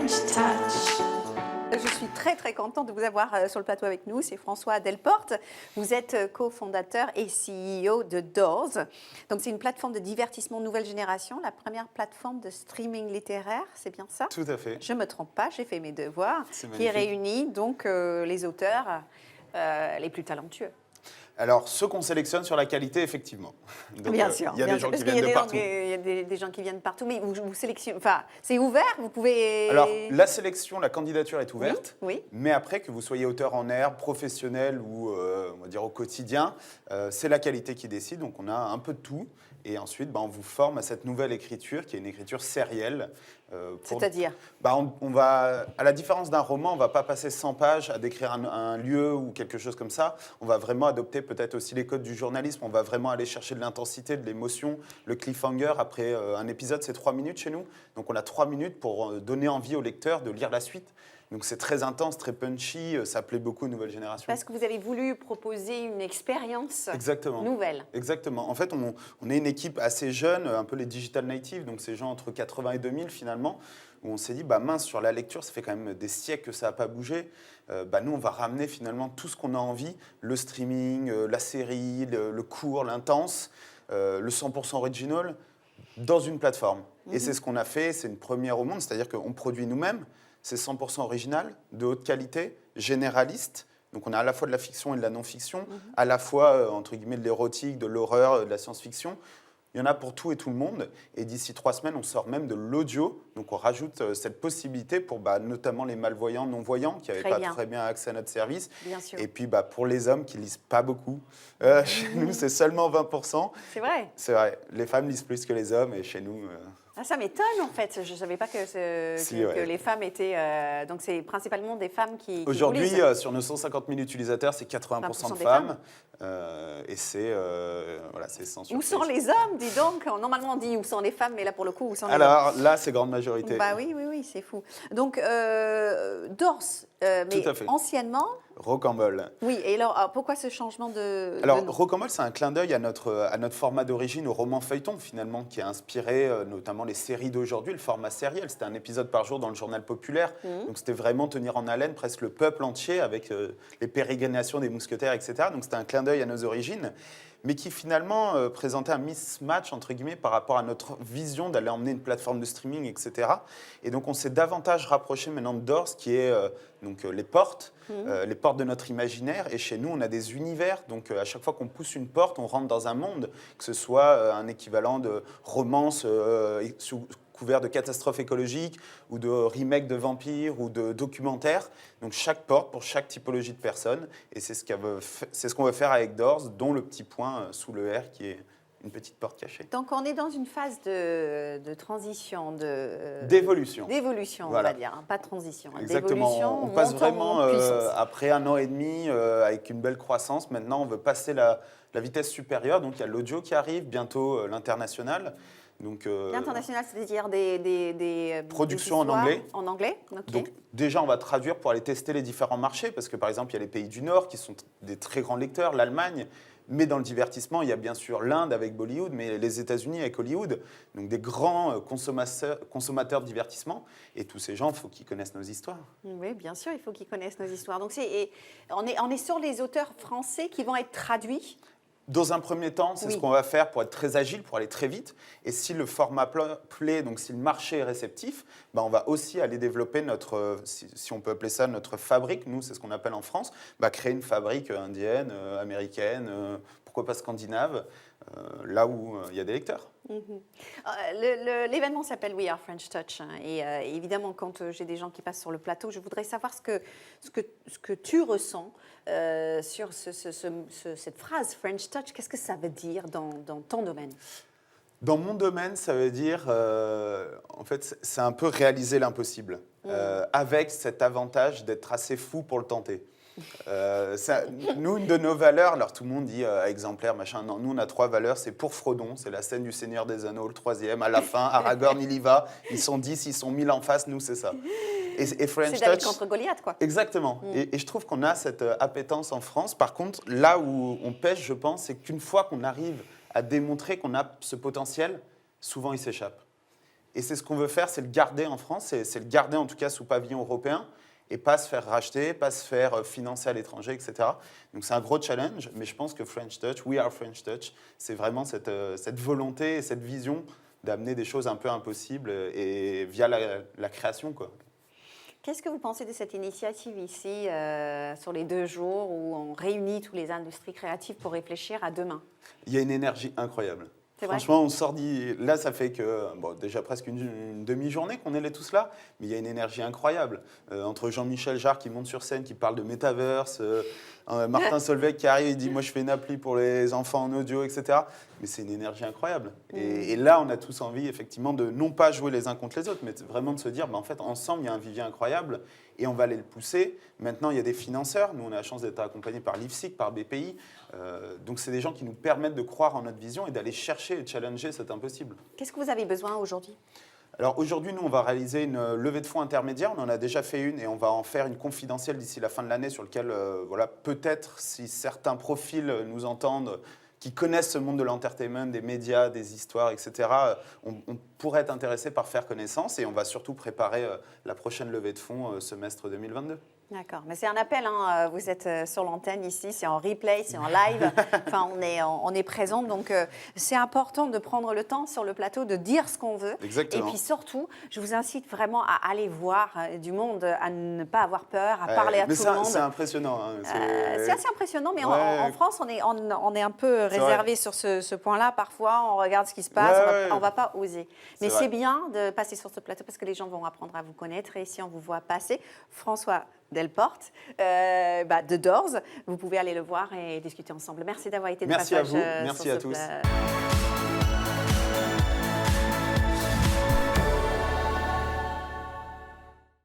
French Touch. Je suis très très contente de vous avoir sur le plateau avec nous. C'est François Delporte. Vous êtes cofondateur et CEO de Doors. Donc c'est une plateforme de divertissement nouvelle génération, la première plateforme de streaming littéraire, c'est bien ça? Tout à fait. Je ne me trompe pas, j'ai fait mes devoirs. C'est qui magnifique. réunit donc les auteurs les plus talentueux. Alors, ceux qu'on sélectionne sur la qualité, effectivement. Donc, Bien sûr. Il y a des gens Parce qui qu'il y a viennent de des partout. Il y a des gens qui viennent partout, mais vous sélectionnez. Enfin, c'est ouvert, vous pouvez. Alors, la sélection, la candidature est ouverte. Oui. Mais après, que vous soyez auteur en herbe, professionnel ou, on va dire, au quotidien, c'est la qualité qui décide. Donc, on a un peu de tout. Et ensuite, on vous forme à cette nouvelle écriture, qui est une écriture sérielle. C'est-à-dire on va, à la différence d'un roman, on ne va pas passer 100 pages à décrire un lieu ou quelque chose comme ça. On va vraiment adopter peut-être aussi les codes du journalisme. On va vraiment aller chercher de l'intensité, de l'émotion. Le cliffhanger, après un épisode, c'est 3 minutes chez nous. Donc on a 3 minutes pour donner envie au lecteur de lire la suite. Donc c'est très intense, très punchy, ça plaît beaucoup aux nouvelles générations. Parce que vous avez voulu proposer une expérience nouvelle. Exactement. En fait, on est une équipe assez jeune, un peu les digital natives, donc ces gens entre 80 et 2000 finalement, où on s'est dit, mince, sur la lecture, ça fait quand même des siècles que ça n'a pas bougé. Nous, on va ramener finalement tout ce qu'on a envie, le streaming, la série, le court, l'intense, le 100% original, dans une plateforme. Et c'est ce qu'on a fait, c'est une première au monde, c'est-à-dire qu'on produit nous-mêmes. C'est 100% original, de haute qualité, généraliste. Donc on a à la fois de la fiction et de la non-fiction, à la fois, entre guillemets, de l'érotique, de l'horreur, de la science-fiction. Il y en a pour tout et tout le monde. Et d'ici 3 semaines, on sort même de l'audio. Donc on rajoute cette possibilité pour notamment les malvoyants, non-voyants, qui n'avaient pas très bien accès à notre service. Bien sûr. Et puis pour les hommes qui ne lisent pas beaucoup. Chez nous, c'est seulement 20%. C'est vrai. C'est vrai. Les femmes lisent plus que les hommes. Et chez nous... Ah, ça m'étonne en fait. Je ne savais pas que les femmes étaient. Donc c'est principalement des femmes qui. Aujourd'hui, sur nos 150 000 utilisateurs, c'est 80% de femmes. Et c'est sans surprise. Où sont les hommes, dis donc? Normalement, on dit où sont les femmes, mais là, pour le coup, où sont les hommes? Alors là, c'est grande majorité. Oui, c'est fou. Donc, Doors, mais Tout à fait. anciennement. Rocambole. Oui, et alors, pourquoi ce changement de. Alors, de nom? Rocambole, c'est un clin d'œil à notre format d'origine, au roman feuilleton, finalement, qui a inspiré notamment les séries d'aujourd'hui, le format sériel. C'était un épisode par jour dans le journal populaire. Donc, c'était vraiment tenir en haleine presque le peuple entier avec les pérégrinations des mousquetaires, etc. Donc, c'était un clin d'œil à nos origines, mais qui finalement présentait un mismatch, entre guillemets, par rapport à notre vision d'aller emmener une plateforme de streaming, etc. Et donc, on s'est davantage rapproché maintenant de Doors, qui est les portes de notre imaginaire. Et chez nous, on a des univers. Donc, à chaque fois qu'on pousse une porte, on rentre dans un monde, que ce soit un équivalent de romance sous couvert de catastrophes écologiques ou de remake de vampires ou de documentaires. Donc chaque porte pour chaque typologie de personne. Et c'est ce qu'on veut faire avec Doors, dont le petit point sous le R qui est une petite porte cachée. Donc, on est dans une phase de transition, d'évolution. D'évolution, Voilà. On va dire, hein, pas de transition. Exactement. On passe vraiment, après 1 an et demi, avec une belle croissance. Maintenant, on veut passer la vitesse supérieure. Donc, il y a l'audio qui arrive, bientôt l'international. L'international, c'est-à-dire des productions en anglais. En anglais, ok. Donc déjà, on va traduire pour aller tester les différents marchés, parce que par exemple, il y a les pays du Nord qui sont des très grands lecteurs, l'Allemagne, mais dans le divertissement, il y a bien sûr l'Inde avec Bollywood, mais les États-Unis avec Hollywood, donc des grands consommateurs de divertissement. Et tous ces gens, il faut qu'ils connaissent nos histoires. Oui, bien sûr, il faut qu'ils connaissent nos histoires. Donc on est sur les auteurs français qui vont être traduits. Dans un premier temps, c'est ce qu'on va faire pour être très agile, pour aller très vite. Et si le format plaît, donc si le marché est réceptif, on va aussi aller développer notre, si on peut appeler ça notre fabrique. Nous, c'est ce qu'on appelle en France, créer une fabrique indienne, américaine, pourquoi pas scandinave, là où il y a des lecteurs. L'événement s'appelle We Are French Touch. Et évidemment, quand j'ai des gens qui passent sur le plateau, je voudrais savoir ce que tu ressens sur cette phrase French Touch. Qu'est-ce que ça veut dire dans ton domaine? Dans mon domaine, ça veut dire, en fait, c'est un peu réaliser l'impossible, avec cet avantage d'être assez fou pour le tenter. Nous, une de nos valeurs, alors tout le monde dit exemplaire, machin, non, nous on a 3 valeurs, c'est pour Frodon, c'est la scène du Seigneur des Anneaux, le 3e, à la fin, Aragorn, il y va, ils sont 10, ils sont 1000 en face, nous c'est ça. Et French c'est David Touch, contre Goliath, quoi. Exactement, et je trouve qu'on a cette appétence en France. Par contre, là où on pêche, je pense, c'est qu'une fois qu'on arrive à démontrer qu'on a ce potentiel, souvent il s'échappe. Et c'est ce qu'on veut faire, c'est le garder en France, c'est le garder en tout cas sous pavillon européen et pas se faire racheter, pas se faire financer à l'étranger, etc. Donc c'est un gros challenge, mais je pense que French Touch, We Are French Touch, c'est vraiment cette volonté et cette vision d'amener des choses un peu impossibles et via la création, quoi. Qu'est-ce que vous pensez de cette initiative ici, sur les 2 jours où on réunit toutes les industries créatives pour réfléchir à demain? Il y a une énergie incroyable. C'est vrai. Franchement, on sort là, ça fait que déjà presque une demi-journée qu'on est là tous là, mais il y a une énergie incroyable. Entre Jean-Michel Jarre qui monte sur scène, qui parle de Metaverse, Martin Solveig qui arrive et dit « moi je fais une appli pour les enfants en audio », etc. Mais c'est une énergie incroyable. Et là, on a tous envie effectivement de non pas jouer les uns contre les autres, mais vraiment de se dire en fait, ensemble, il y a un vivier incroyable et on va aller le pousser. Maintenant, il y a des financeurs. Nous, on a la chance d'être accompagnés par l'IFSIC, par BPI. Donc, c'est des gens qui nous permettent de croire en notre vision et d'aller chercher et challenger cet impossible. Qu'est-ce que vous avez besoin aujourd'hui? Alors aujourd'hui, nous, on va réaliser une levée de fonds intermédiaire. On en a déjà fait une et on va en faire une confidentielle d'ici la fin de l'année sur laquelle, peut-être, si certains profils nous entendent, qui connaissent ce monde de l'entertainment, des médias, des histoires, etc., on pourrait être intéressé par faire connaissance et on va surtout préparer la prochaine levée de fonds semestre 2022. D'accord, mais c'est un appel, hein. Vous êtes sur l'antenne ici, c'est en replay, c'est en live, enfin on est présent, donc c'est important de prendre le temps sur le plateau de dire ce qu'on veut. Exactement. Et puis surtout, je vous incite vraiment à aller voir du monde, à ne pas avoir peur, à parler à tout le monde. C'est impressionnant. Hein. C'est assez impressionnant, mais ouais. en France, on est un peu réservé sur ce point-là. Parfois, on regarde ce qui se passe, on ne va pas oser. Mais c'est bien de passer sur ce plateau parce que les gens vont apprendre à vous connaître. Et si on vous voit passer, François Delporte, de Doors, vous pouvez aller le voir et discuter ensemble. Merci d'avoir été de Merci à passage vous, merci sur à ce tous.